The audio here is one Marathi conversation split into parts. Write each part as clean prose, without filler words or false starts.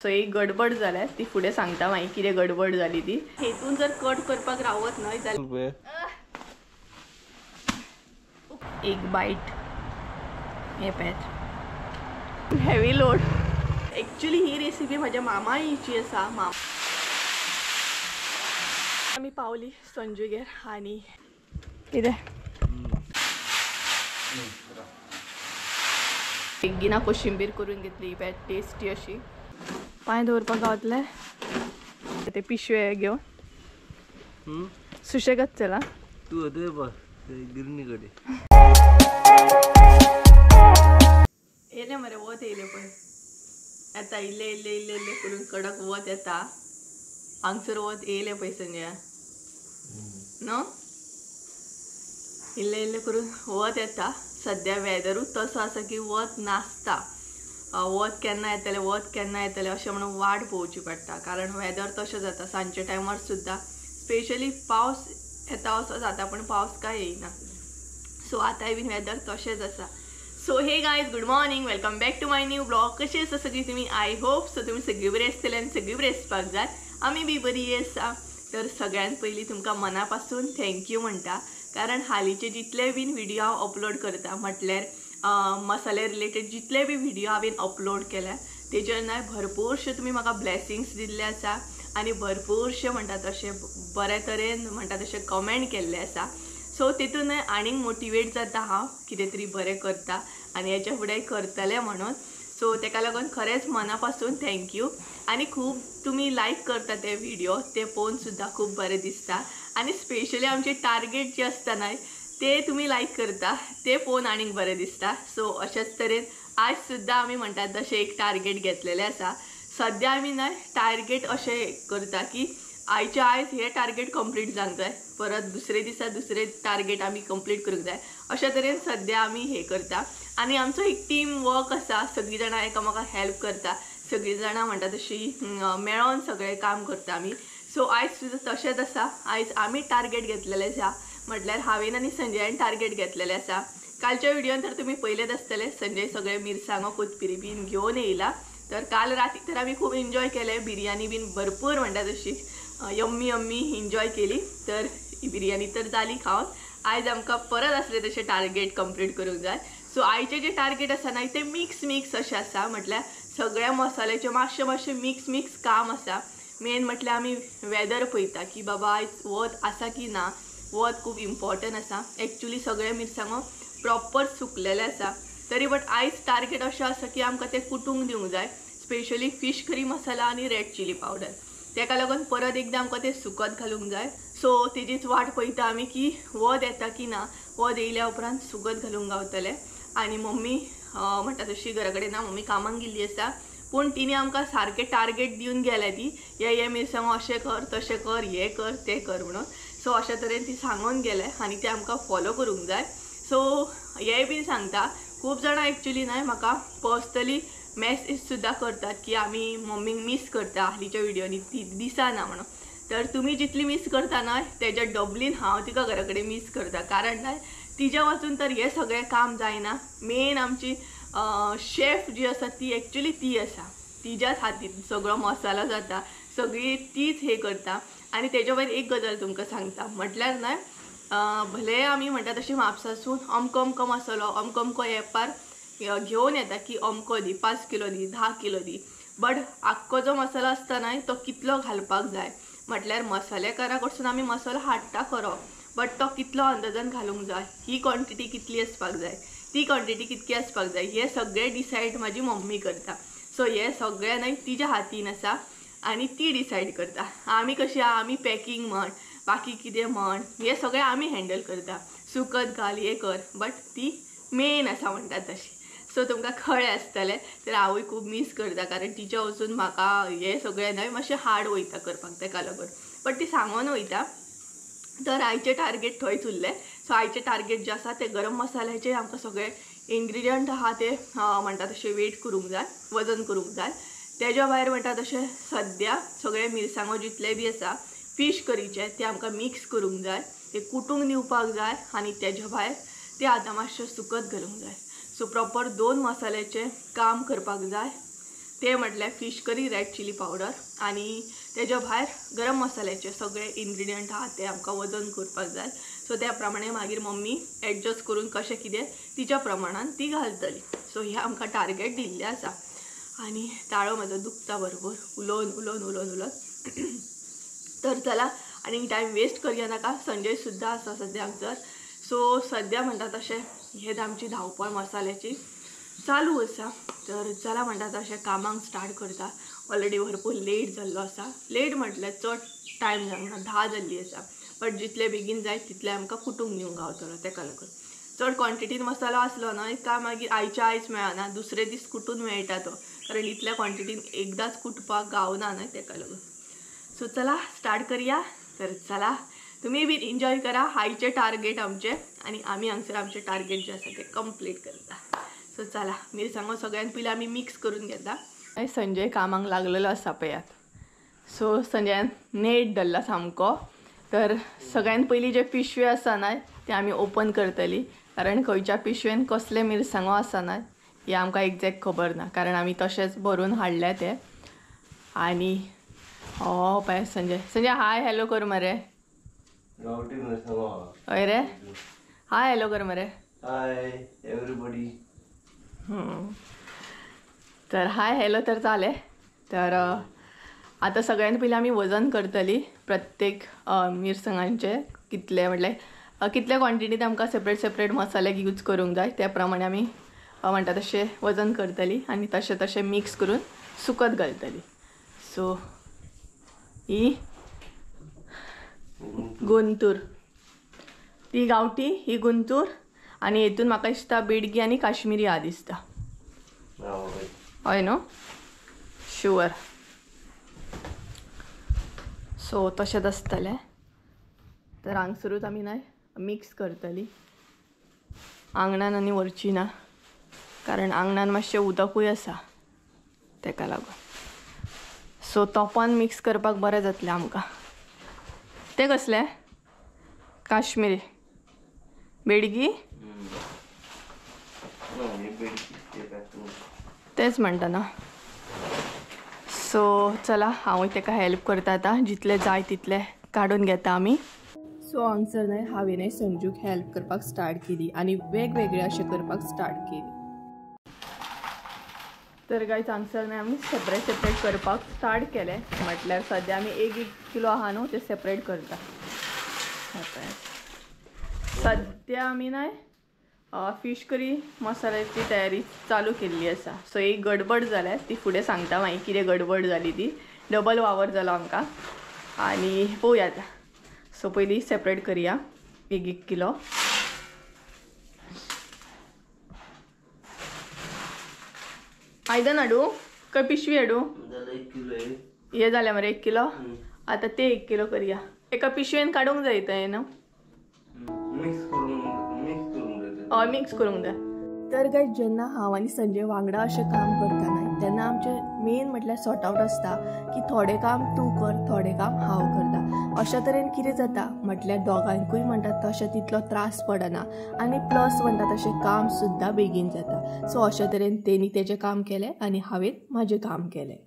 सो एक गडबड जाल्या ती फुडें सांगता मागीर कितें गडबड जाली ती हेतून जर कट करपाक रावत न्हय जाल्यार एक बाईट हे पॅच हेवी लोड एक्चुअली ही रेसिपी माझ्या मामाईची आसा आमी पावली संजूगेर आनी कितें बेगिना कोशिंबीर करून घेतली पॅच टेस्टी अशी पांय दवरपाक गावतले ते पिशवे घेवन सुशेगात चला तू अदे बस गिरणी कडे येले मरे वत येयले पण आता इल्ले इल्ले इल्ले इल्ले करून कडक वत येता हांगसर वत येयले पळय संजया नो इल्ले इल्ले करून वत येता सद्या वेदरूच तसो आसा की वत नासता वत केन्ना येतले वत केन्ना येतले अशें म्हणून वाट पळोवची पडटा कारण वेदर तशें जाता सांजचे टायमार सुद्दां स्पेशली पावस येता असो जाता पण पावस काय येयना सो आतांय बीन वेदर तशेंच आसा so hey guys good morning welcome back to my new blog कशी आसा सगळी तुमी आय होप सो तुमी सगळी बरी आसतले आनी सगळी बरी आसपाक जाय आमी बी बरी आसा तर सगळ्यात पयलीं तुमकां मनापासून थँक्यू म्हणटा कारण हालींचे जितले बीन व्हिडिओ हांव अपलोड करता म्हटल्यार मसाले रिलेटेड जितले बी व्हिडिओ हांवें अपलोड केल्या तेजेर भरपूरशे तुमी म्हाका ब्लेसिंग्स दिल्ले आसा आनी भरपूरशे म्हणटा तशे बरे तरेन म्हणटा तशे कमेंट केल्ले आसा सो तितून आनीक मोटिवेट जाता हांव कितें तरी बरें करता आनी हेच्या फुडें करतलें म्हणून सो तेका लागून खरेंच मनापासून थँक्यू आनी खूब तुमी लायक करता ते व्हिडिओ ते पळोवन सुद्दां खूब बरें दिसता आनी स्पेशली आमचे टार्गेट जे आसता न्हय ते तुमी लायक करता ते पळोवन आनीक बरें दिसता सो अशाच तरेन आज सुद्दां आमी म्हणटात तशें एक टार्गेट घेतलेलें आसा सद्या आमी न्हय टार्गेट अशें करता की आयच्या आयज हे टार्गेट कंप्लीट जावंक जाय परत दुसरे दिसा दुसरे टार्गेट आमी कंप्लीट करूंक जाय अशा तरेन सद्या आमी हे करता आनी आमचो एक टीम वर्क आसा सगळीं जाणां एकामेकाक हेल्प करता सगळीं जाणां म्हणटा तशी मेळोन सगळें काम करता आमी सो आयज सुद्दां तशेंच आसा आयज आमी टार्गेट घेतलेलें आसा म्हटल्यार हांवें आनी संजयान टार्गेट घेतलेलें आसा कालच्या व्हिडिओन तर तुमी पळयलेच आसतले संजय सगळे मिरसांगो कोथमिरी बीन घेवन येयला तर काल राती तर आमी खूब एन्जॉय केलें बिरयानी बीन भरपूर म्हणटा तशी यम्मी यम्मी एन्जॉय केली तर बिरयानी तर जाली खावन आयज आमकां परत आसले तशें टार्गेट कंप्लीट करूंक जाय सो आयचे जे टार्गेट आसा न्हय ते मिक्स अशें आसा म्हटल्यार सगळ्या मसाल्याचें मातशें मिक्स काम आसा मेन म्हटल्यार आमी वेदर पळयता की बाबा आयज वत आसा की ना वत खूब इम्पॉर्टंट आसा एक्चुअली सगळे मिरसांगो प्रॉपर सुकलेले आसा तरी बट आयज टार्गेट अशें आसा की आमकां ते कुटूंक दिवंक जाय स्पेशली फिश करी मसाला आनी रेड चिली पावडर तेका लागून परत एकदां आमकां ते सुकत घालूंक जाय सो तेजीच वाट पळयता आमी की वत येता की ना वत येयल्या उपरांत सुकत घालूंक गावतले आनी मम्मी म्हणटा तशी घरा कडेन ना मम्मी कामाक गेल्ली आसा पूण तिने आमकां सारकें टार्गेट दिवन गेल्या ती हे मिरसांगो अशें कर तशें कर हे कर ते कर म्हणून सो अशा तरेन ती सांगून गेले आनी ते आमकां फॉलो करूंक जाय सो हे बीन सांगता खूब जाणां एक्चुअली न्हय म्हाका पर्सनली मॅसेज सुद्दां करतात की आमी मम्मीक मिस करता हालींच्या व्हिडिओनी ती दिसना म्हणून तर तुमी जितली मिस करता न्हय तेज्या डबलीन हांव तिका घरा कडेन मिस करता कारण न्हय तिच्या वाचून तर हे सगळें काम जायना मेन आमची शेफ जी आसा ती एक्चुअली ती आसा तिच्याच हातीन सगळो मसालो जाता सगळी तीच हे करता आनी तेच्या भायर एक गजाल तुमकां सांगता म्हटल्यार न्हय भले आमी म्हणटा तशी म्हापसासून अमको मसालो अमको एपार घेवन येता की अमको दी 5 kilo the 10 kilo the but आख्खो जो मसालो आसता न्हय तो कितलो घालपाक जाय म्हटल्यार मसालेकारा कडसून आमी मसालो हाडटा खरो बट तो कितलो अंदाजान घालूंक जाय ही क्वॉन्टिटी कितली आसपाक जाय ती क्वॉन्टिटी कितकी आसपाक जाय हे सगळे डिसायड म्हाजी मम्मी करता सो हे सगळें न्हय तिच्या हातीन आसा आनी ती डिसायड करता आमी कशी आमी पॅकींग म्हण बाकी कितें म्हण हे सगळें आमी हँडल करता सुकत घाल हे कर बट ती मेन आसा म्हणटा तशी सो तुमकां कळ्ळें आसतलें तर हांवूय खूब मिस करता कारण तिच्या वचून म्हाका हे सगळें न्हय मातशें हार्ड वयता करपाक तेका लागून बट ती सांगून वयता तर आयचे टार्गेट थंयच उरले सो आयचे टार्गेट जे आसा ते गरम मसाल्याचे आमकां सगळे इन्ग्रिडियंट आहा ते म्हणटा तशें वेट करूंक जाय वजन करूंक जाय तेज्या भायर म्हणटा तशें सद्या सगळे मिरसांगो जितले बी आसा फिश करीचे ते आमकां मिक्स करूंक जाय ते कुटूंक दिवपाक जाय आनी तेज्या भायर ते आतां मातशें सुकत घालूंक जाय सो प्रॉपर 2 मसाल्याचे काम करपाक जाय ते म्हटल्यार fish curry red chilli powder आनी तेज्या भायर गरम मसाल्याचे सगळे इन्ग्रेडियंट आहा ते आमकां वजन करपाक जाय. सो त्या प्रमाणे मागीर मम्मी एडजस्ट करून कशें कितें तिच्या प्रमाणान ती घालतली. सो हे आमकां टार्गेट दिल्लें आसा. आनी ताळो म्हजो दुखता भरपूर उलोवन उलोवन उलोवन उलोवन. तर चला आनी टायम वेस्ट करया नाका. संजय सुद्दां आसा सद्या हांगसर. सो सद्या म्हणटा तशें हे आमची धांवपळ मसाल्याची चालू आसा. तर चला म्हणटा तशें कामाक स्टार्ट करता. ऑलरेडी भरपूर लेट जाल्लो आसा. लेट म्हटल्यार चड टायम जावना 10 जाल्ली आसा. बट जितले बेगीन जाय तितले आमकां कुटूंक दिवंक गावतलो. तेका लागून चड क्वॉन्टिटीन मसालो आसलो न्हय काय मागीर आयच्या आयज मेळना, दुसरे दीस कुटून मेळटा तो. कारण इतल्या क्वॉन्टिटीन एकदाच कुटपाक गावना न्हय तेका लागून. सो चला स्टार्ट करूया. तर चला तुम्ही बी एन्जॉय करा. आयचे टार्गेट आमचे आनी आमी हांगसर आमचे टार्गेट जे आसा ते कंप्लीट करता. सो चला मिरसांगो सगळ्यान पयलीं आमी मिक्स करून घेता. संजय कामाक लागलेलो आसा पयात. सो संजयान नेट धरला सामको. तर सगळ्यान पयलीं जे पिशवे आसा न्हय ते आमी ओपन करतली. कारण खंयच्या पिशवेन कसले मिरसांगो आसा न्हय हे आमकां एक्झॅक्ट खबर ना. कारण आमी तशेंच भरून हाडले ते. आनी हो पळय संजय हाय हॅलो कर मरे. हय रे हाय हॅलो कर मरे. Hi everybody. तर हाय हॅलो तर चाले. तर आता सगळ्यान पयलीं आमी वजन करतली प्रत्येक मिरसांगांचे कितले म्हटल्यार कितले क्वॉन्टिटीन आमकां सेपरेट सेपरेट मसाले यूज करूंक जाय त्या प्रमाणे आमी म्हणटा तशें वजन करतली आनी तशें तशें मिक्स करून सुकत घालतली. सो ही गुंतूर ती गांवठी ही गुंतूर आनी हेतून म्हाका दिसता बेडगी आनी काश्मीरी हा दिसता. हय न्हू शुअर. सो तशेंच आसतलें. तर हांगसरूच आमी न्हय मिक्स करतली. आंगणान आनी व्हरची ना कारण आंगणान मातशें उदकूय आसा तेका लागून. सो तोपान मिक्स करपाक बरें जातलें आमकां. ते कसले काश्मीरी बेडगी तेच म्हणटा ना. सो चला हांवूय ताका हेल्प करता. आतां जितले जाय तितले काडून घेता आमी. सो हांगसर न्हय हांवें संजूक हेल्प करपाक स्टार्ट केली आनी वेगवेगळे अशें करपाक स्टार्ट केली. तर गायज हांगसर न्हय आमी सेपरेट सेपरेट करपाक स्टार्ट केलें. म्हटल्यार सद्या आमी 1 किलो आहा न्हू ते सेपरेट करता. सद्या आमी न्हय फिश करी मसाल्याची तयारी चालू केल्ली आसा. सो एक गडबड जाल्या ती फुडें सांगता मागीर कितें गडबड जाली ती. डबल वावर जालो आमकां आनी पळोवया आतां. सो पयलीं सेपरेट करया 1 किलो. आयदन हाडू काय पिशवी हाडू. हे जालें मरे 1 किलो. आतां ते 1 किलो करया. एका पिशवेन काडूंक जाय तें न्हू हय मिक्स करूंक जाय. तर गायज जेन्ना हांव आनी संजय वांगडा अशें काम करता न्हय तेन्ना आमचें मेन म्हटल्यार सॉर्ट आउट आसता की थोडें काम तूं कर थोडें काम हांव करता. अशा तरेन कितें जाता म्हटल्यार दोगांकूय म्हणटा तशें तितलो त्रास पडना आनी प्लस म्हणटा तशें काम सुद्दां बेगीन जाता. सो अशा तरेन तेणी तेजें काम केलें आनी हांवें म्हाजें काम केलें.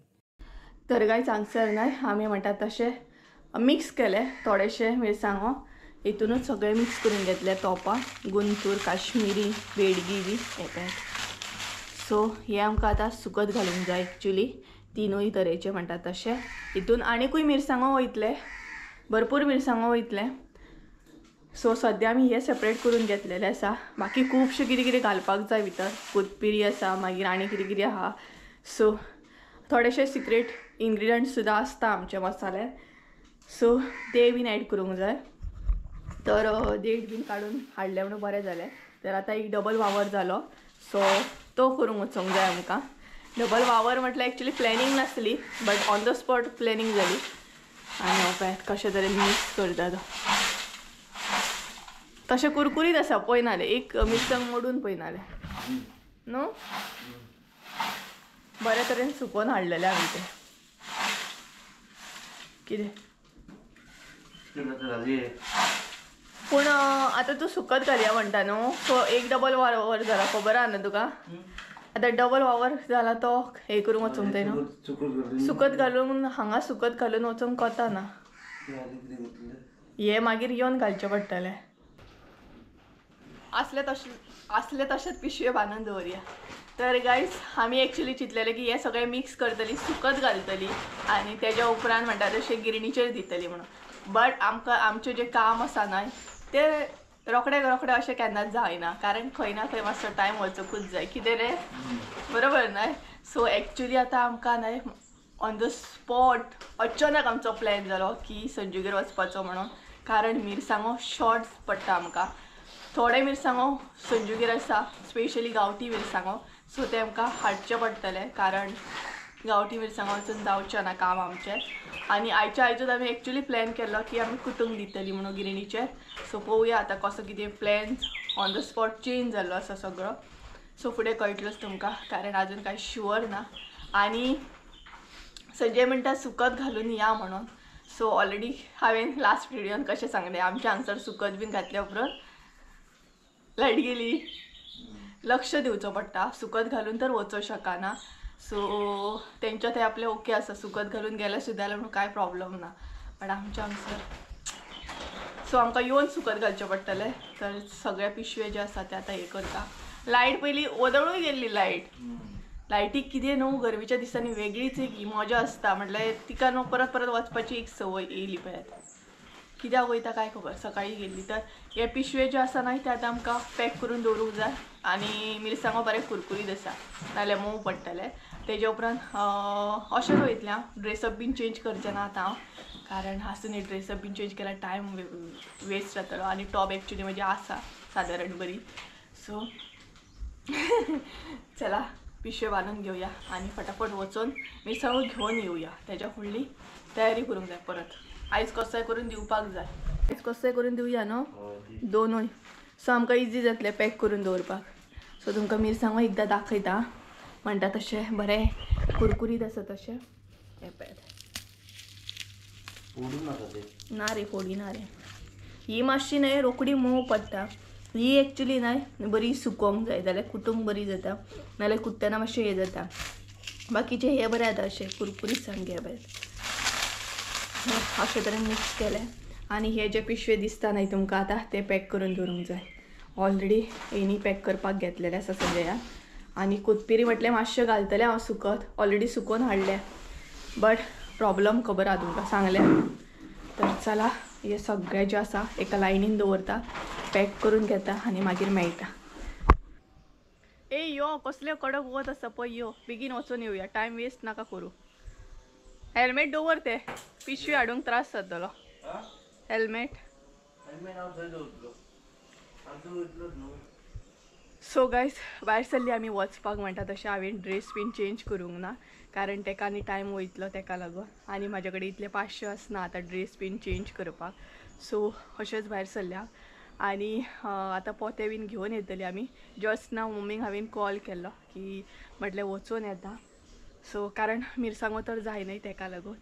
तर गायज हांगसर न्हय आमी म्हणटा तशें मिक्स केलें थोडेशे मिरसांगो. हितूनच सगळें मिक्स करून घेतलें तोपा गुंतूर काश्मीरी बेडगी बी येता. सो हे आमकां आतां सुकत घालूंक जाय एक्चुली 3 तरेचे म्हणटा तशें. हितून आनीकूय मिरसांगो वयतले भरपूर मिरसांगो वयतले. सो सद्या आमी हे सेपरेट करून घेतलेले आसा. बाकी खुबशें कितें कितें घालपाक जाय भितर कोथबिरी आसा मागीर आनी कितें कितें आहा. सो थोडेशे सिक्रेट इन्ग्रेडियंट्स सुद्दां आसता आमचे मसाल्यान. सो ते बीन ॲड करूंक जाय. तर देठ बीन काडून हाडले म्हणून बरें जालें. तर आतां एक डबल वावर जालो. सो तो करूंक वचूंक जाय आमकां. डबल वावर म्हटल्यार एक्चुली प्लॅनिंग नासली but on the spot planning जाली. आनी हो पळय कशें तरेन मिक्स करता तो. तशें कुरकुरीत आसा पळयनाले एक मिरसांग मोडून पळयनाले न्हू. बरे तरेन सुकोवन हाडलेले आमी ते. कितें पूण आतां तूं सुकत घालया म्हणटा न्हू. सो एक डबल वावर जाला खबर आहा न्हू तुका. आता डबल वावर झाला तो हे करून वचूंक जाय न्हू सुकत घालून हांगा सुकत घालून वचूंक कोता ना हे मागीर येवन घालचें पडटलें असले तशेंच पिशवे बांदून दवरया तर गायज आमी एक्चुअली चिंतलेलें की हे सगळें मिक्स करतली सुकत घालतली आनी तेज्या उपरांत म्हणटा तशें गिरणीचेर दितली म्हणून बट आमकां आमचें जें काम आसा न्हय तें रोखडें अशें केन्नाच जायना कारण खंय ना खंय मातसो टायम वचोकूच जाय कितें रे बरोबर न्हय सो एक्चुअली आतां आमकां न्हय ऑन द स्पॉट अचानक आमचो प्लॅन जालो की संजुगेर वचपाचो म्हणून कारण मिरसांगो शॉर्ट पडटा आमकां थोडे मिरसांगो संजुगेर आसा स्पेशली गांवठी मिरसांगो सो ते आमकां हाडचे पडटले कारण गांवठी मिरसांगो वचून जावचें ना काम आमचें आनी आयच्या आयजूच आमी एक्चुअली प्लॅन केल्लो की आमी कुटूंक दितली म्हणून गिरणीचेर सो पळोवया आतां कसो कितें plan on the spot change जाल्लो आसा सगळो सो फुडें कळटलोच तुमकां कारण आजून कांय शुअर ना आनी संजय म्हणटा सुकत घालून या म्हणून सो ऑलरेडी हांवें लास्ट व्हिडियोन कशें सांगलें आमच्या हांगसर सुकत बीन घातल्या उपरांत लायट गेली लक्ष दिवचो पडटा सुकत घालून तर वचो शकना सो तेंच्या थंय आपलें ओके आसा सुकत घालून गेले सुद्दां जाल्यार म्हणून कांय प्रॉब्लम ना बट आमच्या हांगसर सो आमकां येवन सुकत घालचें पडटलें तर सगळे पिशवे जे आसा ते आतां हे करता लायट पयलीं वदळूय गेल्ली लायटीक कितें न्हू गरमेच्या दिसांनी वेगळीच एक मजा आसता म्हटल्यार तिका न्हू परत परत वचपाची एक संवय येयली पळयात कित्याक वयता काय खबर सकाळी गेल्ली तर हे पिशवे जे आसा न्हय ते आतां आमकां पॅक करून दवरूंक जाय आनी मिरसांगो बरें कुरकुरीत आसा नाल्यार मोव पडटले तेजे उपरांत अशें वयतलें हांव ड्रेसअप बीन चेंज करचें ना आतां हांव कारण आसून न्ही ड्रेसअप बीन चेंज केल्यार टायम वेस्ट जातलो आनी टॉप एक्चुली म्हजी आसा सादारण बरी सो चला पिशवे बांदून घेवया आनी फटाफट वचून मिरसांगो घेवन येवया तेज्या फुडली तयारी करूंक जाय परत आयज कसोय करून दिवपाक जाय आयज कसोय करून दिवया न्हू दोनूय सो आमकां इजी जातलें पॅक करून दवरपाक सो तुमकां मिरसांगो एकदां दाखयता म्हणटा तशें बरें कुरकुरीत आसा तशें हें पळयात ना रे फोडी ना रे ही मातशी न्हय रोखडी मोव पडटा ही एक्चुली न्हय बरी सुकोवंक जाय जाल्यार कुटूंक बरी जाता नाल्यार कुट्टना मातशें हें जाता बाकीचे हे बरें जाता अशें कुरकुरीत सामकें हे पळयात अशें तरेन मिक्स केलें आनी हे जे पिशवे दिसता न्हय तुमकां आतां ते पॅक करून दवरूंक जाय ऑलरेडी हेणी पॅक करपाक घेतलेलें आसा सगळ्या आनी कोथमिरी म्हटलें मातशें घालतलें हांव सुकत ऑलरेडी सुकोवन हाडलें बट प्रॉब्लम खबर आहा तुमकां सांगलें तर चला हे सगळें जें आसा एका लायनीन दवरता पॅक करून घेता आनी मागीर मेळटा ए यो कसले कडक वत आसा पळय यो बेगीन वचून येवया टायम वेस्ट नाका करूं हेल्मेट दवर ते पिशवी हाडूंक त्रास जातलो हेल्मेट सो गायज भायर सरली आमी वचपाक म्हणटा तशें हांवें ड्रेस बीन चेंज करूंक ना कारण तेका आनी टायम वयतलो तेका लागून आनी म्हाजे कडेन इतले 500 आसना आतां ड्रेस बीन चेंज करपाक सो अशेंच भायर सरल्या आनी आतां पोते बीन घेवन येतली आमी जस्ट नाव मम्मीक हांवें कॉल केल्लो की म्हटलें वचून येता सो कारण मिरसांगो तर जाय न्हय तेका लागून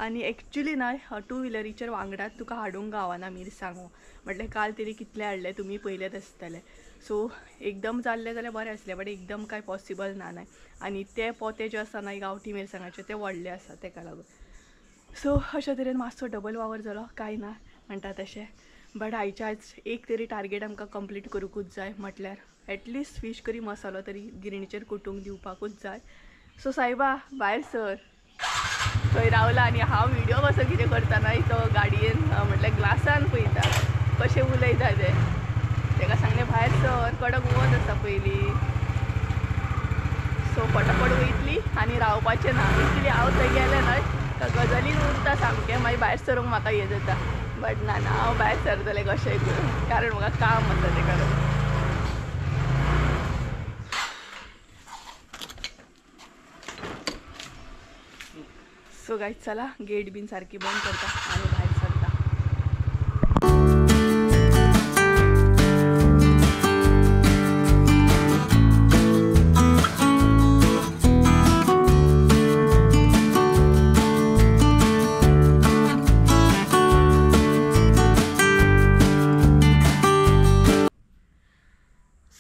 आनी एक्चुली न्हय टू व्हिलरीचेर वांगडात तुका हाडूंक गावना मिरसांगो म्हटल्यार काल तरी कितले हाडले तुमी पयलेच आसतले सो एकदम जाल्ले जाल्यार बरें आसलें बट एकदम कांय पॉसिबल ना न्हय आनी ते पोते जे आसा न्हय गांवठी मिरसांगाचे ते व्हडले आसा तेका लागून सो अशे तरेन मातसो डबल वावर जालो कांय ना म्हणटा तशें बट आयच्या आयज एक तरी टार्गेट आमकां कंप्लीट करूंकूच जाय म्हटल्यार एटलिस्ट फीश करी मसालो तरी गिरणीचेर कुटूंक दिवपाकूच जाय सो सायबा भायर सर थंय रावला आनी हांव व्हिडियो कसो कितें करता न्हय तो गाडयेन म्हटल्यार ग्लासान पळयता कशें उलयता ते तेका सांगलें भायर सर कडक वत आसा पयलीं सो फटाफट वयतली आनी रावपाचें ना एक्चुली हांव थंय गेलें न्हय तर गजालीन उरता सामकें मागीर भायर सरूंक म्हाका हें जाता बट ना हांव भायर सरतलें कशेंय करून कारण म्हाका काम आसा तेका लागून सो गायज चला गेट बीन सारकी बंद करता आनी भायर सरता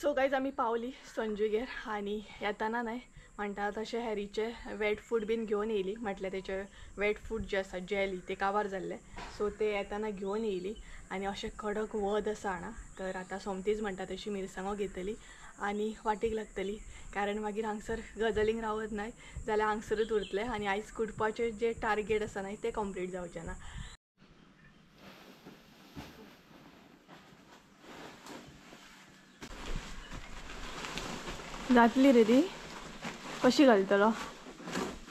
सो गायज आमी पावली संजूगेर आणि येताना नाही म्हणटा तशें हॅरीचे वेट फूड बीन घेवन येयली. म्हटल्यार तेचे वेट फूड जे आसा जेली ते काबार जाल्ले, सो ते येताना घेवन येयली. आणि अशें कडक वध आसा हांगा, तर आतां सोमतीच म्हणटा तशी मिरसांगो घेतली आणि वाटेक लागतली. कारण मागीर हांगसर गजालींक रावत नाही जाल्यार हांगसरूच उरतले आणि आयज कुटपाचे जे टार्गेट आसा न्हय ते कंप्लीट जावचे ना. जातली रे ती. कशी घालतलो?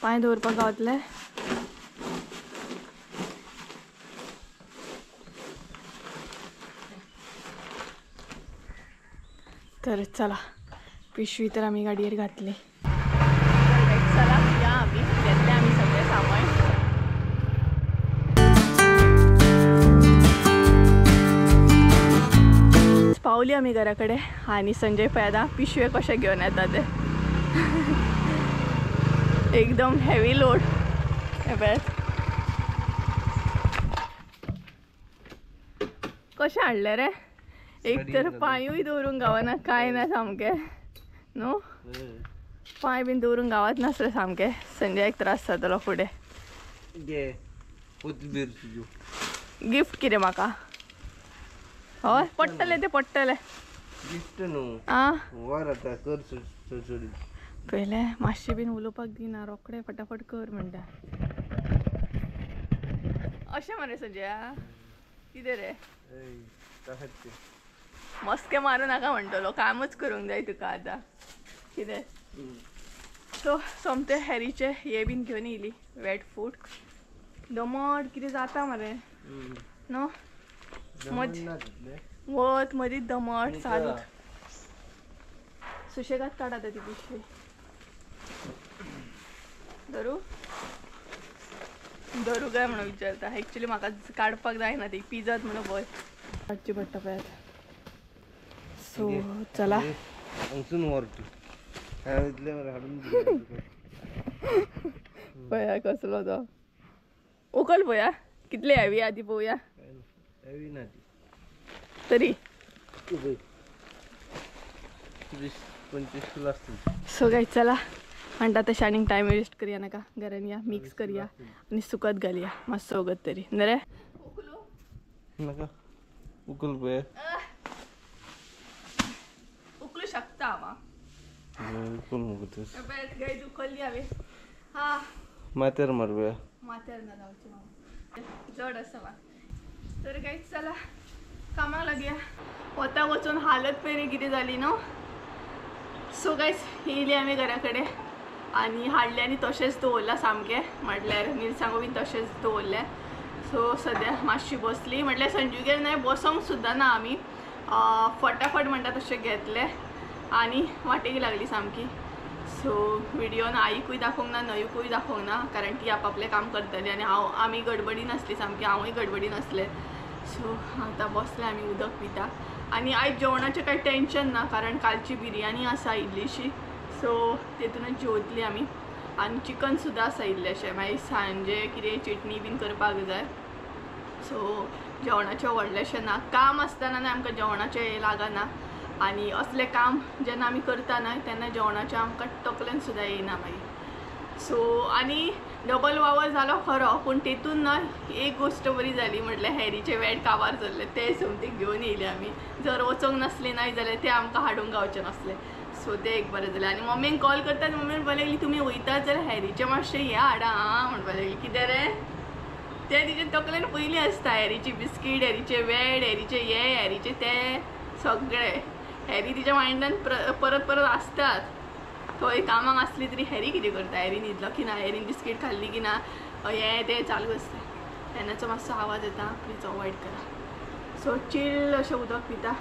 पांय दवरपाक गावतले? तर चला, पिशवी तर आम्ही गाडयेर घातली. चला या आम्ही घेतले आम्ही सगळे सामान. पावली आम्ही घराकडे आणि संजय पळयता पिशवे कशे घेऊन येता ते. एकदम हेवी लोड. कशे हाडले रे? एक तर पांयूय दवरूंक गावना, काय ना सामके न्हू. पांय बीन दवरूंक गावत नासले सामके. संजयाक त्रास जातलो फुडें. गिफ्ट कितें म्हाका? हय पडटले ते पडटले. गिफ्ट न्हू. वर आता कर चोचोडी. पहिले मातशें बीन उलोवपाक दिना, रोखडे फटाफट कर म्हणटा. अशें मरे संजया कितें रे? मस्के मारू नाका म्हणटलो, कामच करूंक जाय तुका आतां कितें. सो सोमते हॅरीचे हे बीन घेवन येयली वेट फूड. दमट कितें जाता मरे न्हू. वत मदींच दमट चालू. सुशेगाद काडा ती पिशवी. धरू धरू काय म्हणून विचारता. एक्चुली म्हाका काडपाक जायना ती पिजत म्हणून भंय काडची पडटा पळय. सो चला पळया कसलो तो उकल. पळया कितले हॅवी आधी पळोवया तरी. 25 किलो असतील. सो गाय चला म्हणटा ते शायनिंग टाइम वेस्ट करूया नाका. घरान या मिक्स करूया आणि सुकत घालूया मातसो वगत तरी नरे. नका उकल पळय. उकलू शकता उकल मुगतस गाय उकल्ली हांवें. हा माथ्यार मारया. माथ्यार ना जावचें जड आसा वा. तर गाय चला कामाक लागया. वता वचून हालत पयली कितें जाली न्हू. सो गायज येयली आमी घरा कडेन आनी हाडले आनी तशेंच दवरला सामकें. म्हटल्यार मिरसांगो बीन तशेंच दवरले. सो सद्या मातशी बसली. म्हटल्यार संजूगेर नाही बसोंक सुद्दां ना आमी. फटाफट म्हणटा तशें घेतले आनी वाटेक लागली सामकी. सो व्हिडियोन आईकूय दाखोवंक ना, न्हयूकूय दाखोवंक ना, कारण ती आपआपलें काम करतली आनी आमी गडबडीन आसली सामकी. हांवूय गडबडीन आसलें. सो आतां बसले आमी उदक पिता. आनी आयज जेवणाचें कांय टेन्शन ना, कारण कालची बिरयानी आसा इल्लीशी. सो तेतूनच जेवतली आमी. आनी चिकन सुद्दां आसा इल्लेशें. मागीर सांजे कितें चटणी बीन करपाक जाय. सो जेवणाचें व्हडलेशें ना. काम आसतना न्हय आमकां जेवणाचें हें लागना. आनी असलें काम जेन्ना आमी करता न्हय तेन्ना जेवणाचें आमकां तकलेन सुद्दां येयना मागीर. सो आनी डबल वावर जालो खरो, पूण तेतून न्हय एक गोश्ट बरी जाली. म्हटल्यार हॅरीचे वेट काबार जाल्ले ते सोमतीक घेवन येयले आमी. जर वचोंक नासली न्हय जाल्यार ते आमकां हाडूंक गावचें नासलें. सो ते एक बरें जालें. आनी मम्मीक कॉल करता मम्मीन म्हणपाक लागली तुमी वयतात जाल्यार हॅरीचें मातशें हें हाडा आं म्हणपाक लागली. कितें रे ते तिचे तकलेन पयलीं आसता. हॅरीची बिस्कीट, हॅरीचे वेड, हॅरीचे हे, हॅरीचे ते सगळे. हॅरी तिच्या मायंडान परत परत आसतात. थंय कामाक आसली तरी हॅरी कितें करता. हॅरी न्हिदलो की ना, हॅरीन बिस्कीट खाल्ली की ना, हें तें चालू आसता. तेन्नाचो मातसो आवाज येता प्लीज अवॉयड करा. सो चिल्ल अशें उदक पिता.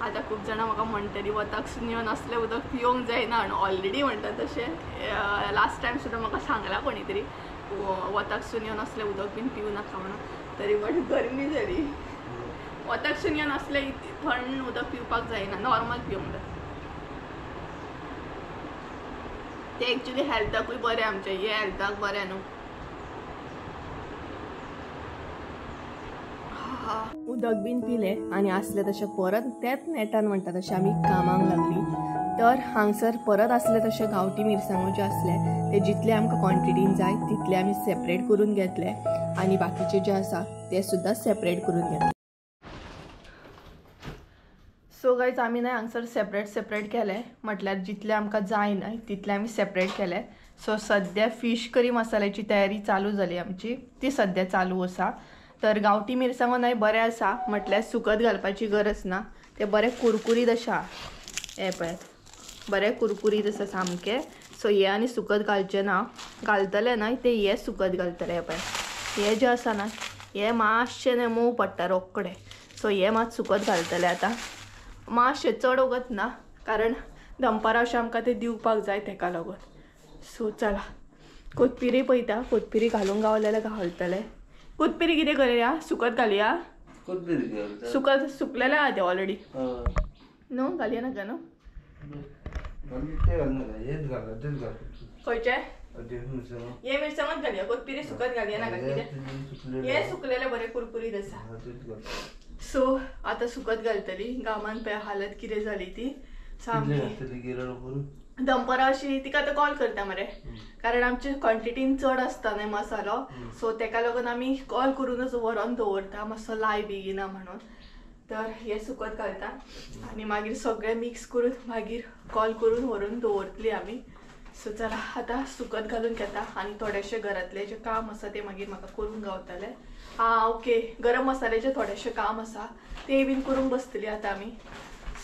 आतां खूब जाणां म्हाका म्हणटलीं वताकसून येवन असलें उदक पिवंक जायना. आनी ऑलरेडी म्हणटा तशें लास्ट टायम सुद्दां म्हाका सांगलां कोणी तरी वताकसून येवन असलें उदक बीन पिवं नाका म्हणून. तरी बट गरमी जाली. वताकसून येवन असलें थंड उदक पिवपाक जायना, नॉर्मल पिवंक जाय. ते एक्चुली हेल्थाकूय बरें आमचें. हे हेल्थाक बरें न्हू. उदक बीन पिलें आनी आसलें तशें परत तेच नेटान म्हणटा तशें आमी कामाक लागली. तर हांगसर परत असले तशे गांवठी मिरसांगो जे असले ते जितले आमकां क्वॉन्टिटीन जाय तितले आमी सेपरेट करून घेतले आणि बाकीचे जे आसा ते सुद्धा सेपरेट करून घेतले. सो गायज आमी न्हय हांगसर सेपरेट केले म्हटल्यार जितले आमकां जाय न्हय तितले आमी सेपरेट केले. सो सद्या फिश करी मसाल्याची तयारी चालू जाली आमची, ती सद्या चालू आसा. तर गांवठी मिरसांगो न्हय बरे आसा म्हटल्यार सुकत घालपाची गरज ना, ते बरे कुरकुरीत आसा. हे पळयात बरे कुरकुरीत आसा सामके. सो हे आनी सुकत घालचे ना, घालतले न्हय ते हे सुकत घालतले. हे पळय हे जे आसा ना हे मातशे न्हय मोव पडटा रोकडे. सो हे मात सुकत घालतले आतां. मातशे चड वगत ना कारण दनपारां अशें आमकां ते दिवपाक जाय तेका लागून. सो चला कोथमिरी पळयता, कोथमिरी घालूंक गावले जाल्यार घालतले. कोथमिरी कितें करूया, सुकत घालुया. सुकत सुकलेले आहा ते ऑलरेडी न्हू, घालया नाका न्हू. खंयचे हे मिरसांगच घालया, कोथमिरी सुकत घालया नाका कितें हे सुकलेले बरे कुरकुरीत आसा. सो आता सुकत घालतली. गामान पळय हालत कितें जाली ती सामकी. दनपारां अशी तिका आतां कॉल करता मरे कारण आमचे क्वॉन्टिटीन चड आसता न्हय मसालो. सो तेका लागून आमी कॉल करूनच व्हरोन दवरता मातसो लाय बेगिना म्हणून. तर हे सुकत घालता आनी मागीर सगळें मिक्स करून मागीर कॉल करून व्हरून दवरतली आमी. सो चला आतां सुकत घालून घेता आनी थोडेशे घरातले जे काम आसा ते मागीर म्हाका करून गावतले. ओके गरम मसाल्याचे थोडेशे काम आसा ते बीन करूंक बसतली आतां आमी.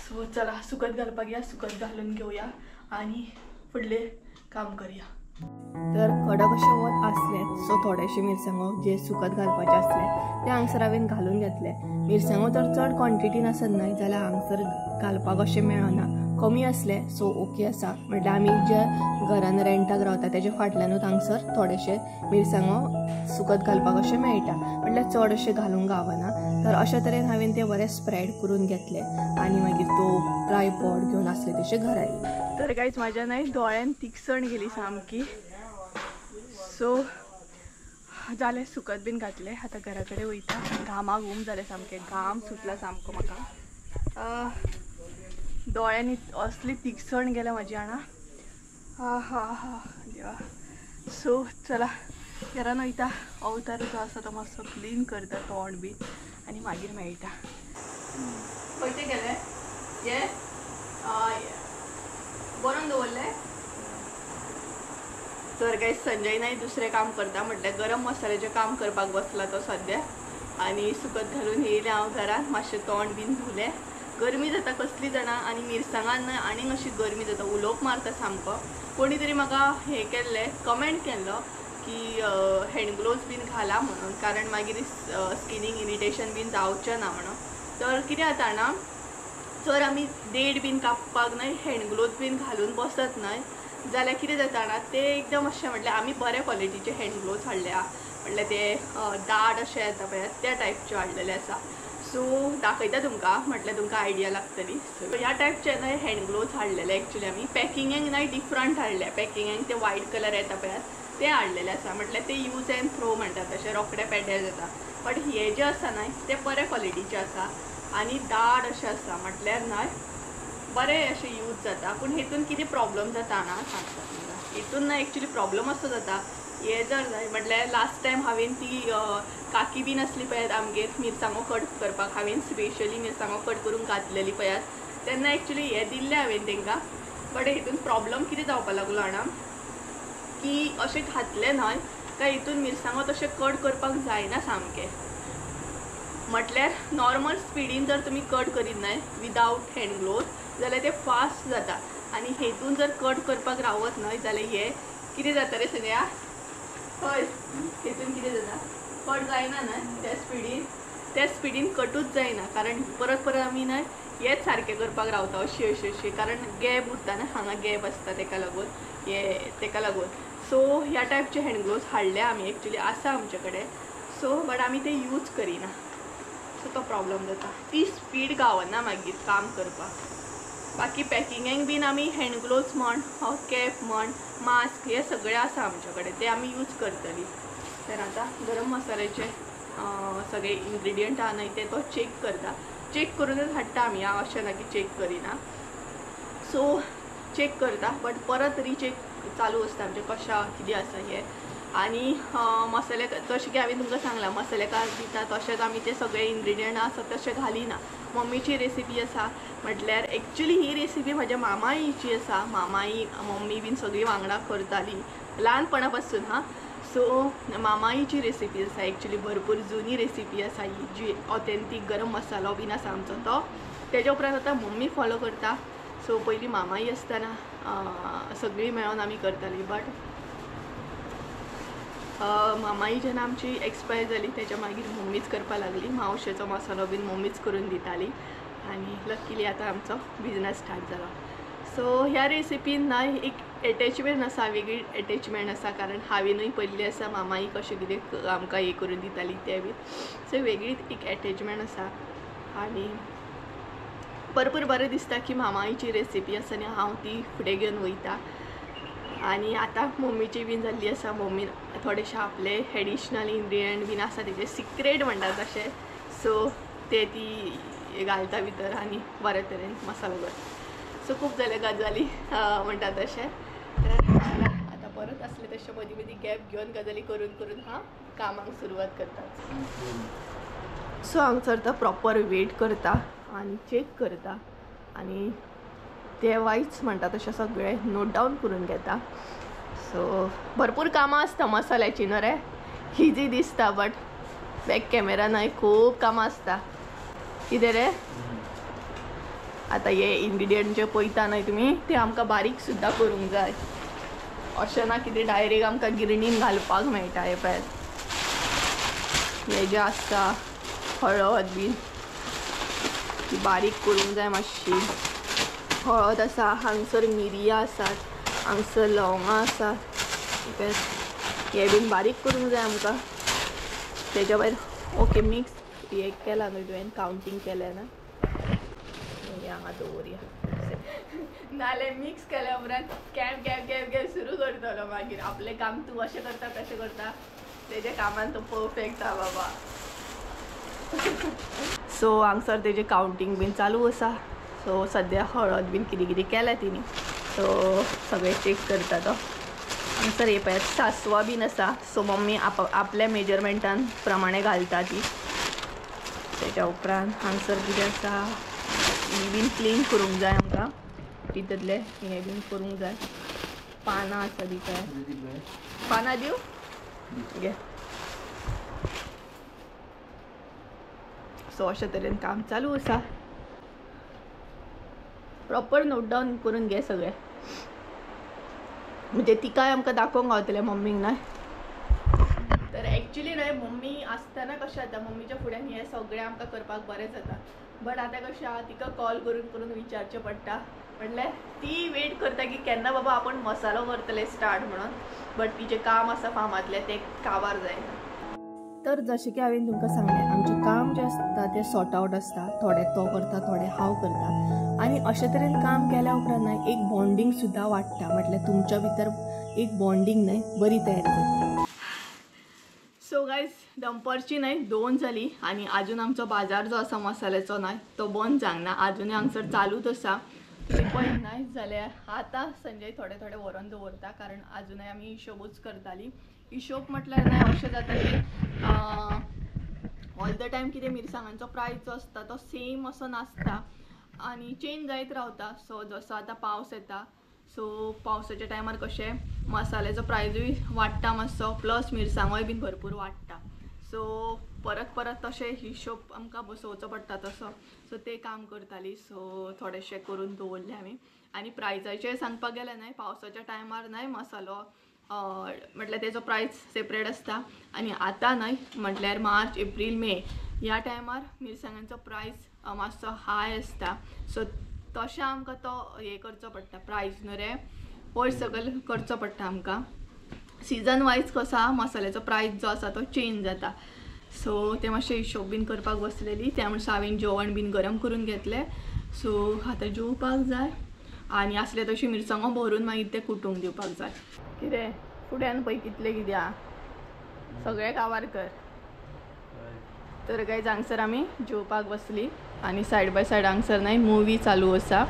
सो चला सुकत घालपाक या, सुकत घालून घेवया आणि फुडले काम करूया. तर कडक अशे वत असले सो थोडेशे मिरसांगो जे सुकत घालपाचे असले ते हांगसर हांवें घालून घेतले. मिरसांगो तर चड क्वॉन्टिटीन आसत न्हय जाल्यार हांगसर घालपाक अशें मेळना, कमी असले सो ओके आसा. म्हटल्यार आमी जे घरान रेंटाक रावता तेजे फाटल्यानूच हांगसर थोडेशे मिरसांगो सुकत घालपाक अशें मेळटा, म्हटल्यार चड अशें घालूंक गावना. तर अशा तरेन हांवें ते बरें स्प्रेड करून घेतले आनी मागीर तो ट्रायपॉड घेवन आसले तशें घरा आयले. तर गायज म्हाज्या न्हय दोळ्यान तिकसण गेली सामकी. सो जालें सुकत बीन घातले. आतां घरा कडेन वयता. घामाक घूम जालें सामकें, घाम सुटला सामको म्हाका. दोळ्यांनी असली तिकसण गेल्या म्हाजी हांगा. हा देवा. सो चला घरान वयता. अवतार जो आसा तो मातसो क्लीन करता तोंड बीन आनी मागीर मेळटा. खंयचे गेले हे बरोवन दवरले. तर काही संजय नाही दुसरे काम करता म्हटल्यार गरम मसाल्याचे काम करपाक बसला तो सद्या. आनी सुकत घालून येयले हांव घरान. मातशें तोंड बीन धुलें. गरमी जाता कसली जाणा आनी मिरसांगान आनीक अशी गरमी जाता, उलोवप मारता सामको. कोणी तरी म्हाका हे केल्ले कमेंट केल्लो की हँड ग्लोव्स बीन घाला म्हणून कारण मागीर स्किनीक इरिटेशन बीन जावचें ना म्हणून. तर कितें जाता ना जर आमी देड बीन कापपाक न्हय हँड ग्लोव्स बीन घालून बसत न्हय जाल्यार कितें जाता ना ते एकदम अशें म्हटल्यार आमी बरे क्वॉलिटीचे हँड ग्लोव्स हाडल्या म्हटल्यार ते दाट अशें येता पळय त्या टायपचे हाडलेले आसा. सो दाखयता तुमकां म्हटल्यार तुमकां आयडिया लागतली. सो ह्या टायपचे न्हय हँड ग्लोव्स हाडलेले एक्चुली आमी. पॅकिंगेक न्हय डिफरंट हाडले. पॅकिंगेक ते व्हायट कलर येता पळय ते हाडलेले आसा. म्हटल्यार ते यूज एंड थ्रो म्हणटात तशें रोखडे पेड्यार जाता. बट हे जे आसा न्हय ते बरे क्वॉलिटीचे आसा आनी दाट अशें आसा म्हटल्यार न्हय बरें अशें यूज जाता. पूण हेतून कितें प्रॉब्लम जाता ना सांगता तुमकां. हेतून न्हय एक्चुली प्रॉब्लम असो जाता हे जर जाय म्हटल्यार लास्ट टायम हांवें ती काकी बीन आसली पळय आमगेर मिरसांगो कट करपाक हांवें स्पेशली मिरसांगो कट करून घातलेली पळयात तेन्ना एक्चुली हे दिल्ले हांवें तांकां. बट हेतून प्रॉब्लम कितें जावपाक लागलो जाणा की अशें घातलें न्हय काय हितून मिरसांगो तशें कट करपाक जायना सामकें. म्हटल्यार नॉर्मल स्पिडीन जर तुमी कट करीत न्हय विदाउट हँड ग्लोव्स जाल्यार ते फास्ट जाता आनी हेतून जर कट करपाक रावत न्हय जाल्यार हे कितें जाता रे सगळ्या हय हेतून कितें जाता कट जायना न्हय त्या स्पिडीन कटूच जायना कारण परत आमी न्हय हेच सारकें करपाक रावता अशी कारण गॅप उरता न्हय हांगा गॅप आसता तेका लागून. सो ह्या टायपचे हँड ग्लोव्स हाडले आमी एक्चुली आसा आमचे कडेन. सो बट आमी ते यूज करिना सो तो प्रॉब्लम जाता. ती स्पीड गावना मागीर काम करपाक. बाकी पॅकिंगेक बीन आमी हँड ग्लोव्स म्हण कॅप म्हण मास्क हे सगळे आसा आमचे कडेन ते आमी यूज करतली. तर आतां गरम मसाल्याचे सगळे इन्ग्रेडियंट आहा न्हय ते तो चेक करता. चेक करूनच हाडटा आमी अशें ना की चेक करिना. सो चेक करता बट परत रिचेक चालू असता म्हणजे कशा कितें आसा हे आणि मसाले जशें की हांवें तुमकां सांगलां मसाले दिता तशेंच आमी ते सगळे इन्ग्रिडियंट आसा तशें घालिना मम्मीची रेसिपी आसा म्हटल्यार एक्चुली ही रेसिपी म्हाज्या मामाईची आसा मामाई मम्मी बीन सगळीं वांगडा करताली ल्हानपणा पासून हां सो मामाईची रेसिपी आसा एक्चुली भरपूर जुनी रेसिपी आसा ही जी ऑथेंटीक गरम मसालो बीन आसा आमचो तो तेज्या उपरांत आतां मम्मी फॉलो करता सो पयलीं मामाई आसतना सगळीं मेळोन आमी करताली बट मामाई जेन्ना आमची एक्सपायर जाली तेच्या मागीर मम्मीच करपाक लागली मावशेचो मसालो बीन मम्मीच करून दिताली आनी लकीली आतां आमचो बिजनस स्टार्ट जालो सो ह्या रेसिपीन ना एक एटॅचमेंट आसा वेगळी एटॅचमेंट आसा कारण हांवेनूय पयल्ली आसा मामाई कशें कितें आमकां हे करून दिताली ते बी सो वेगळीच एक एटॅचमेंट आसा आनी भरपूर बरें दिसता की मामाईची रेसिपी आसा आनी हांव ती फुडें घेवन वयता आनी आतां मम्मीची बीन जाल्ली आसा मम्मीन थोडेशे आपले एडिशनल इन्ग्रिडियंट बीन आसा तेजे सिक्रेट म्हणटा तशें सो ते ती घालता भितर आनी बरे तरेन मसालो करता सो खूब जाले गजाली म्हणटा तशें तर आतां परत आसले तशें मदीं मदीं गॅप घेवन गजाली करून करून हांव कामाक सुरवात करता सो हांगसर तो प्रॉपर वेट करता आनी चेक करता आनी ते वायच म्हणटा तशें सगळें नोट डावन करून घेता सो भरपूर कामां आसता मसाल्याची न्हू रे इजी दिसता बट बॅक कॅमेरा न्हय खूब कामां आसता कितें रे आतां हे इन्ग्रिडियंट जे पळयता न्हय तुमी ते आमकां बारीक सुद्दां करूंक जाय अशें ना कितें डायरेक्ट आमकां गिरणीन घालपाक मेळटा हे पळय हे जे आसता हळद बीन ती बारीक करूंक जाय मातशी हळद आसा हांगसर मिरयां आसात हांगसर लवंगां आसात हे बीन बारीक करूंक जाय आमकां तेच्या भायर ओके मिक्स हे केलां न्हय तुवें कावंटींग केलें ना हे हांगा दवरया नाल्यार मिक्स केल्या उपरांत कॅप गॅप गॅप गॅप सुरू करतलो मागीर आपलें काम तूं अशें करता तशें करता तेज्या कामान तो परफेक्ट आहा बाबा सो हांगसर तेजें कावंटींग बीन चालू आसा सो सद्या हळद बीन कितें कितें केल्या तिणी सो सगळें चेक करता तो हांगसर हे पळय सासवां बीन आसा सो मम्मी आपल्या मेजरमेंटान प्रमाणे घालता ती तेच्या उपरांत हांगसर कितें आसा ही बीन क्लीन करूंक जाय आमकां तितूंतले हे बीन करूंक जाय पानां आसा ती काय पानां दिवं घे सो अशे तरेन काम चालू आसा प्रॉपर नोट डावन करून घे सगळें म्हणजे तिकाय आमकां दाखोवंक गावतलें मम्मीक न्हय तर एक्चुली न्हय मम्मी आसतना कशें जाता मम्मीच्या फुड्यान हें सगळें आमकां करपाक बरें जाता बट आतां कशें आहा तिका कॉल करून करून विचारचें पडटा म्हटल्यार ती वेट करता की केन्ना बाबा आपण मसालो करतले स्टार्ट म्हणून बट तिचें काम आसा फामातलें तें काबार जायना तर जशें की हांवें तुमकां सांगलें आमचें काम जें आसता तें सॉर्ट आवट आसता थोडे तो करता थोडे हांव करता आनी अशे तरेन काम केल्या उपरांत न्हय एक बॉन्डिंग सुद्दां वाडटा म्हटल्यार तुमच्या भितर एक बॉन्डिंग न्हय बरी तयार जाता सो गायज दनपारची न्हय 2 जाली आनी आजून आमचो बाजार जो आसा मसाल्याचो न्हय तो बंद जावंक ना आजुनूय हांगसर चालूच आसा पळयत न्हय जाल्यार आतां संजय थोडे थोडे व्हरोन दवरता कारण आजुनूय आमी हिशोबूच करताली हिशोब म्हटल्यार न्हय अशें जाता की ऑल द टायम कितें मिरसांगांचो प्रायस जो आसता तो सेम असो नासता आनी चेंज जायत रावता सो जसो आतां पावस येता सो पावसाच्या टायमार कशें मसाल्याचो प्रायजूय वाडटा मातसो प्लस मिरसांगोय बीन भरपूर वाडटा सो परत परत तशें हिशोब आमकां बसोवचो पडटा तसो सो तें काम करताली सो थोडेशें करून दवरलें आमी आनी प्रायजाचें सांगपाक गेलें न्हय पावसाच्या टायमार न्हय मसालो म्हटल्यार तेजो प्रायस सेपरेट आसता आनी आतां न्हय म्हटल्यार मार्च एप्रील मे ह्या टायमार मिरसांगांचो प्रायस मातसो हाय आसता सो तशें आमकां तो हे करचो पडटा प्रायस न्हू रे वयर सकयल करचो पडटा आमकां सीजन वायज कसो आहा मसाल्याचो प्रायस जो आसा तो चेंज जाता सो ते मातशें हिशोब बीन करपाक बसलेली त्या मुळे हांवें जेवण बीन गरम करून घेतलें सो आतां जेवपाक जाय आनी आसले तशी मिरसांगो भरून मागीर ते कुटूंक दिवपाक जाय कितें फुड्यान पळय कितलें कितें आहा सगळें काबार कर तर गायज हांगसर आमी जेवपाक बसली आनी सायड बाय सायड हांगसर न्हय मुवी चालू आसा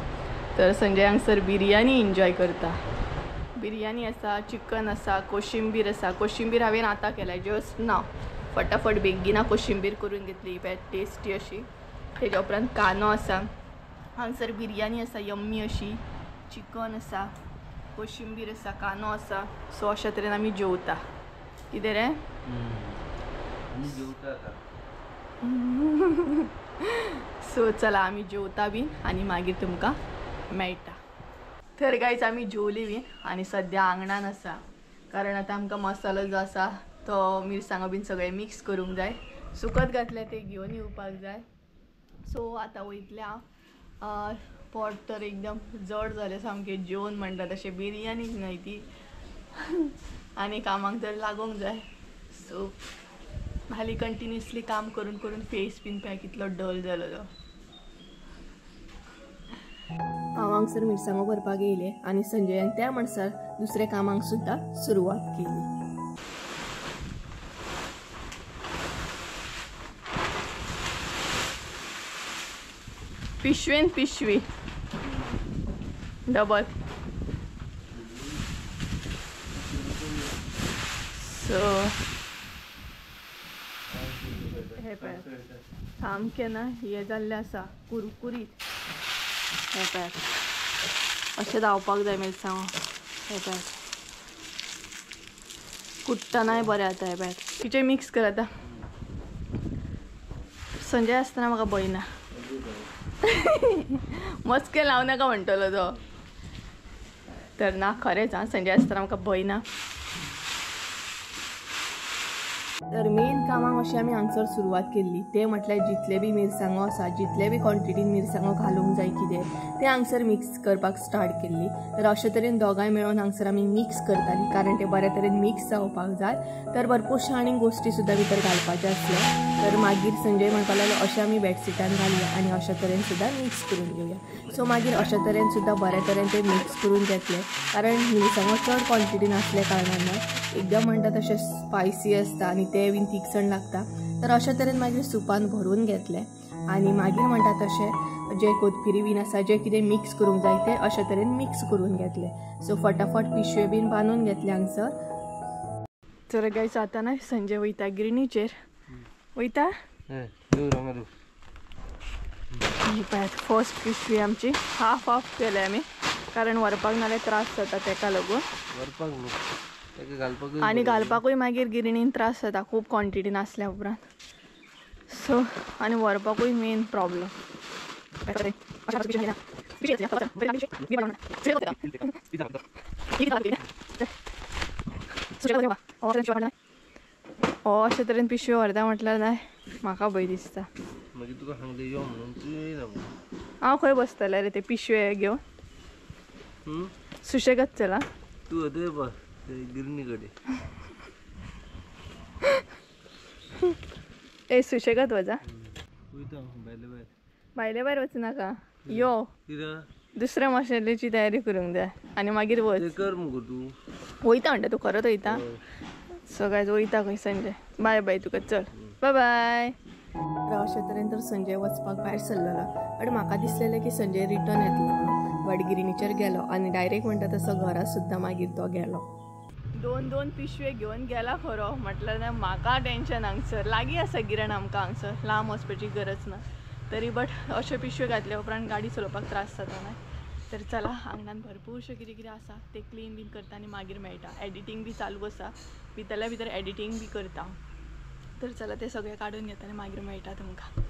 तर संजय हांगसर बिर्याणी एन्जॉय करता. बिर्याणी आसा, चिकन आसा, कोशिंबीर आसा. कोशिंबीर हांवें आतां केल्या जस्ट नाव. फटाफट बेगीना कोशिंबीर करून घेतली टेस्टी अशी. तेज्या उपरांत कानो आसा. हांगसर बिर्याणी आसा यम्मी अशी. चिकन आसा, कोशिंबीर आसा, कानो आसा. सो अशा तरेन आमी जेवता. कितें रे? सो चला आमी जेवता बीन आनी मागीर तुमकां मेळटा. तर गायज आमी जेवली बीन आनी सद्या आंगणान आसा. कारण आतां आमकां मसालो जो आसा तो मिरसांगो बीन सगळे मिक्स करूंक जाय. सुकत घातले ते घेवन येवपाक जाय. सो आतां वयतलें हांव. पोट तर एकदम जड जालें सामकें जेवण म्हणटा तशें. बिर्याणीच न्हय ती आनी कामाक तर लागूंक जाय. सो हालीं कंटिन्युअसली काम करून करून फेस बीन पळय कितलो डल जालो तो. हांव हांगसर मिरसांगो भरपाक येयले आनी संजयान त्या म्हणसर दुसऱ्या कामाक सुद्दां सुरवात केली. पिशवेन पिशवी डबल. सो हे पळय सामकें ना हे जाल्लें आसा कुरकुरीत. हे पळय अशें धांवपाक जाय मिरसांगो. हे पळय कुट्टनाय बरें जाता. हे पळय कितें मिक्स कर आतां. संजय आसतना म्हाका भंय ना. मस्के लावं नाका म्हणटलो तो. तर ना खरेंच हां संजय आसतना म्हाका भंय ना. तर मेन कामाक अशी आमी हांगसर सुरवात केल्ली. ते म्हटल्यार जितले बी मिरसांगो आसा, जितले बी क्वॉन्टिटीन मिरसांगो घालूंक जाय कितें ते हांगसर मिक्स करपाक स्टार्ट केल्ली. तर अशे तरेन दोगांय मेळून हांगसर आमी मिक्स करतालीं. कारण ते बऱ्या तरेन मिक्स जावपाक जाय. तर भरपूरशे आनीक गोश्टी सुद्दां भितर घालपाच्यो आसल्या. तर मागीर संजय म्हणपाक लागलो अशें आमी बेडशीटान घालुया आनी अशा तरेन सुद्दां मिक्स करून घेवया. सो मागीर अशा तरेन सुद्दां बऱ्या तरेन ते मिक्स करून घेतले. कारण मिरसांगो चड क्वॉन्टिटीन आसले कारणान एकदम म्हणटा तशें स्पायसी आसता आनी ते बीन तिखसण लागता. तर अशा तरेन मागीर सुपान भरून घेतले आनी मागीर म्हणटा तशें जे कोथमिरी बीन आसा जे कितें मिक्स करूंक जाय ते अशा तरेन मिक्स करून घेतले. सो फटाफट पिशवे बीन बांदून घेतले हांगसर. तर गायज आतां ना संजय वयता गिरणीचेर. वयता फर्स्ट पिशवी आमची हाफ केले आमी. कारण व्हरपाक नाल्यार त्रास जाता तेका लागून. आनी घालपाकूय मागीर गिरणीन त्रास जाता खूब क्वॉन्टिटीन आसल्या उपरांत. सो आनी व्हरपाकूय मेन प्रॉब्लम. अशे तरेन पिशव्यो व्हरता म्हटल्यार जाय म्हाका भंय दिसता. हांव खंय बसतलें रे ते पिशवे घेवन. सुशेगाद चला ए सुशेगाद वचा. भायले भायर वच नाका. यो दुसऱ्या मशालेची तयारी करूंक जाय आनी मागीर वच. वयता म्हणटा तूं खरोच वयता. सो गायज वयता खंय संजय. बाय बाय तुका. चल बाय बाय. अशे तरेन तर संजय वचपाक भायर सरलेलो. बट म्हाका दिसलेलें की संजय रिटर्न येतलो म्हणून. बट गिरणीचेर गेलो आनी डायरेक्ट म्हणटा तसो घरा सुद्दां मागीर तो गेलो. दोन पिशवे घेवन गेला खरो म्हटल्यार म्हाका टेन्शन हांगसर. लागीं आसा गिरण आमकां हांगसर. लांब वचपाची गरज ना तरी. बट अशे पिशवे घातले उपरांत गाडी चलोवपाक त्रास जाता ना. तर चला आंगणान भरपूरशें कितें कितें आसा ते क्लीन बीन करता आनी मागीर मेळटा. एडिटींग बी चालू आसा. भितरल्या भितर एडिटींग बी करता. तर चला ते सगळें काडून घेता आनी मागीर मेळटा तुमकां.